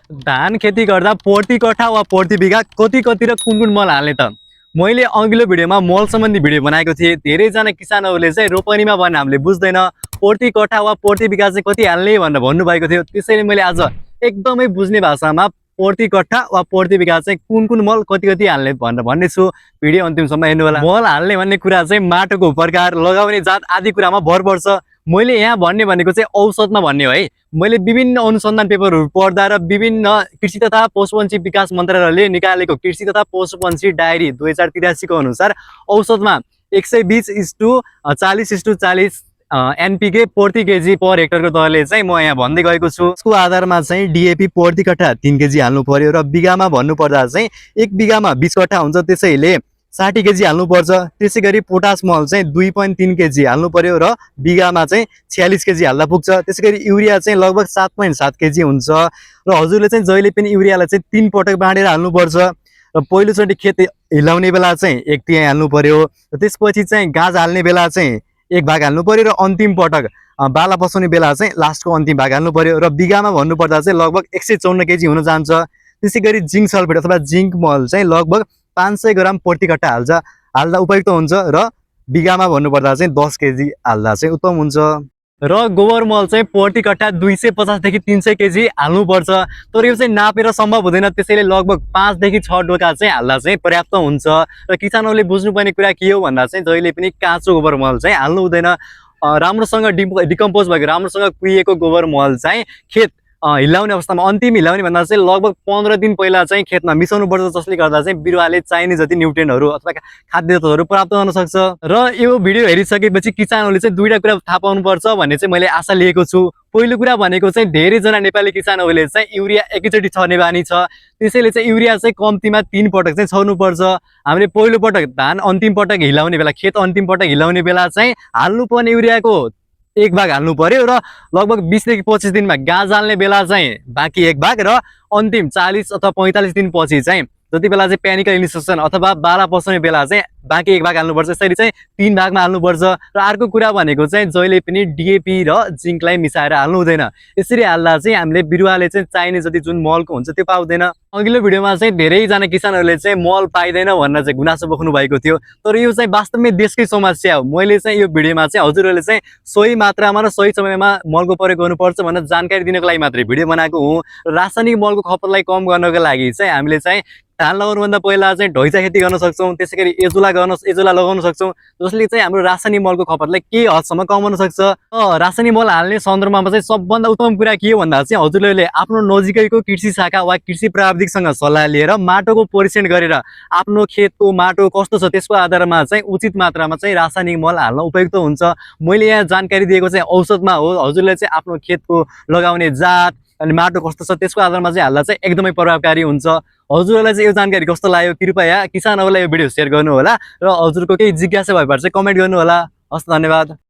धान खेती गर्दा प्रति कट्ठा वा प्रति बिघा कति कति र कुन मल हाल्ने त? मैले अघिल्लो भिडियोमा मल सम्बन्धी भिडियो बनाएको थिएँ। धेरैजना किसानहरूले चाहिँ रोपनीमा भन्ने हामीले बुझ्दैन, प्रति कट्ठा वा प्रति बिघा चाहिँ कति हाल्ने भनेर भन्नुभएको थियो। त्यसैले मैले आज एकदमै बुझ्ने भाषामा प्रति कट्ठा वा प्रति बिघा चाहिँ कुन मल कति कति हाल्ने भनेर भन्नेछु। भिडियो अन्तिमसम्म हेर्नु होला। मल हाल्ने भन्ने कुरा चाहिँ माटोको प्रकार, लगाउने जात आदि कुरामा भर पर्छ। मैले यहाँ भन्ने भनेको चाहिँ औसतमा भन्ने हो है। मैले विभिन्न अनुसन्धान पेपरहरू पढ्दा र विभिन्न कृषि तथा पशुपन्छी विकास मन्त्रालयले निकालेको कृषि तथा पशुपन्छी डायरी 2083 को अनुसार औसतमा 120:40:40 एनपीके प्रति केजी पर हेक्टरको दरले चाहिँ म यहाँ भन्दै गएको छु। यसको आधारमा चाहिँ डीएपी प्रति कट्ठा 3 केजी हाल्नु पर्यो र बिघामा भन्नुपर्दा चाहिँ 1 बिघामा 20 कट्ठा हुन्छ, त्यसैले 60 केजी हाल्नुपर्छ। त्यसै गरी पोटास मल चाहिँ 2.3 केजी हाल्नु पर्यो र बिघामा चाहिँ 46 केजी हाल्दा पुग्छ। त्यसै गरी युरिया चाहिँ लगभग 7.7 केजी हुन्छ र हजुरले चाहिँ जहिले पनि युरियालाई चाहिँ 3 पटक बाँडेर हाल्नुपर्छ। र पहिलोचोटि खेत हिलाउने बेला चाहिँ 1/3 हाल्नु पर्यो, र त्यसपछि चाहिँ गाज हाल्ने बेला चाहिँ 1 भाग हाल्नु पर्यो, र अन्तिम पटक बाला पसाउने बेला चाहिँ लास्टको अन्तिम भाग हाल्नु पर्यो। र बिघामा भन्नुपर्दा चाहिँ लगभग 154 केजी हुन जान्छ। त्यसै गरी जिङ्क सल्फेट अथवा जिङ्क मल चाहिँ लगभग 500 ग्राम प्रति कट्ठा हाल्दा उपयुक्त हुन्छ र बिघामा भन्नुपर्दा चाहिँ 10 केजी हाल्दा चाहिँ उत्तम हुन्छ। र गोबर मल चाहिँ प्रति कट्ठा 250 देखि 300 केजी हाल्नुपर्छ। तर यो चाहिँ नापेर सम्भव हुँदैन, त्यसैले लगभग 5 देखि 6 डोका चाहिँ हाल्दा चाहिँ पर्याप्त हुन्छ। र किसानहरूले बुझ्नुपर्ने कुरा के हो भन्दा चाहिँ जहिले पनि काँचो गोबर मल चाहिँ हाल्नु हुँदैन। राम्रोसँग डिकम्पोज भएको राम्रोसँग कुहिएको गोबर मल चाहिँ खेत हिलाउने अवस्थामा, अन्तिम हिलाउने भन्दा चाहिँ लगभग 15 दिन पहिला चाहिँ खेतमा मिसाउनु पर्छ, जसले गर्दा चाहिँ बिरुवाले चाहिने जति न्युट्रिएन्टहरू अथवा खाद्य तत्त्वहरू प्राप्त गर्न सक्छ। र यो भिडियो हेरिसकेपछि किसानहरूले चाहिँ दुईटा कुरा थाहा पाउनुपर्छ भन्ने चाहिँ मैले आशा लिएको छु। पहिलो कुरा भनेको चाहिँ धेरैजना नेपाली किसानहरूले चाहिँ युरिया एकैचोटि छर्ने बानी छ, त्यसैले चाहिँ युरिया चाहिँ कम्तीमा 3 पटक चाहिँ छर्नुपर्छ। हामीले पहिलो पटक धान अन्तिम पटक हिलाउने बेला, खेत अन्तिम पटक हिलाउने बेला चाहिँ हाल्नुपर्ने युरियाको 1 भाग हाल्नु पर्यो, र लगभग 20 देखि 25 दिनमा गाज हाल्ने बेला चाहिँ बाँकी 1 भाग, र अन्तिम 40 अथवा 45 दिनपछि चाहिँ जति बेला चाहिँ प्यानिकल इनिसिएसन अथवा बाला पसाउने बेला चाहिँ बाँकी 1 भाग हाल्नुपर्छ। यसरी चाहिँ 3 भागमा हाल्नुपर्छ। र अर्को कुरा भनेको चाहिँ जहिले पनि डिएपी र जिङ्कलाई मिसाएर हाल्नु हुँदैन। यसरी हाल्दा चाहिँ हामीले बिरुवाले चाहिँ चाहिने जति जुन मलको हुन्छ त्यो पाउँदैन। अघिल्लो भिडियोमा चाहिँ धेरैजना किसानहरूले चाहिँ मल पाइँदैन भनेर चाहिँ गुनासो बोक्नु भएको थियो, तर यो चाहिँ वास्तवमै देशकै समस्या हो। मैले चाहिँ यो भिडियोमा चाहिँ हजुरहरूले चाहिँ सही मात्रामा र सही समयमा मलको प्रयोग गर्नुपर्छ भनेर जानकारी दिनको लागि मात्रै भिडियो बनाएको हुँ। रासायनिक मलको खपतलाई कम गर्नको लागि चाहिँ हामीले चाहिँ धान लगाउनुभन्दा पहिला चाहिँ ढैँचा खेती गर्न सक्छौँ, त्यसै गरी एजोला लगाउन सक्छौँ, जसले चाहिँ हाम्रो रासायनिक मलको खपतलाई केही हदसम्म कमाउन सक्छ। रासायनिक मल हाल्ने सन्दर्भमा चाहिँ सबभन्दा उत्तम कुरा के हो भन्दा चाहिँ हजुरहरूले आफ्नो नजिकैको कृषि शाखा वा कृषि प्राविधिकसँग सल्लाह लिएर माटोको परीक्षण गरेर आफ्नो खेतको माटो कस्तो छ त्यसको आधारमा चाहिँ उचित मात्रामा चाहिँ रासायनिक मल हाल्न उपयुक्त हुन्छ। मैले यहाँ जानकारी दिएको चाहिँ औसतमा हो। हजुरले चाहिँ आफ्नो खेतको लगाउने जात अनि माटो कस्तो छ त्यसको आधारमा चाहिँ हाल्दा चाहिँ एकदमै प्रभावकारी हुन्छ। हजुरहरूलाई चाहिँ यो जानकारी कस्तो लाग्यो कृपया किसानहरूलाई यो भिडियो सेयर गर्नु होला, र हजुरको केही जिज्ञासा भएपछि चाहिँ कमेन्ट गर्नु होला। हस्, धन्यवाद।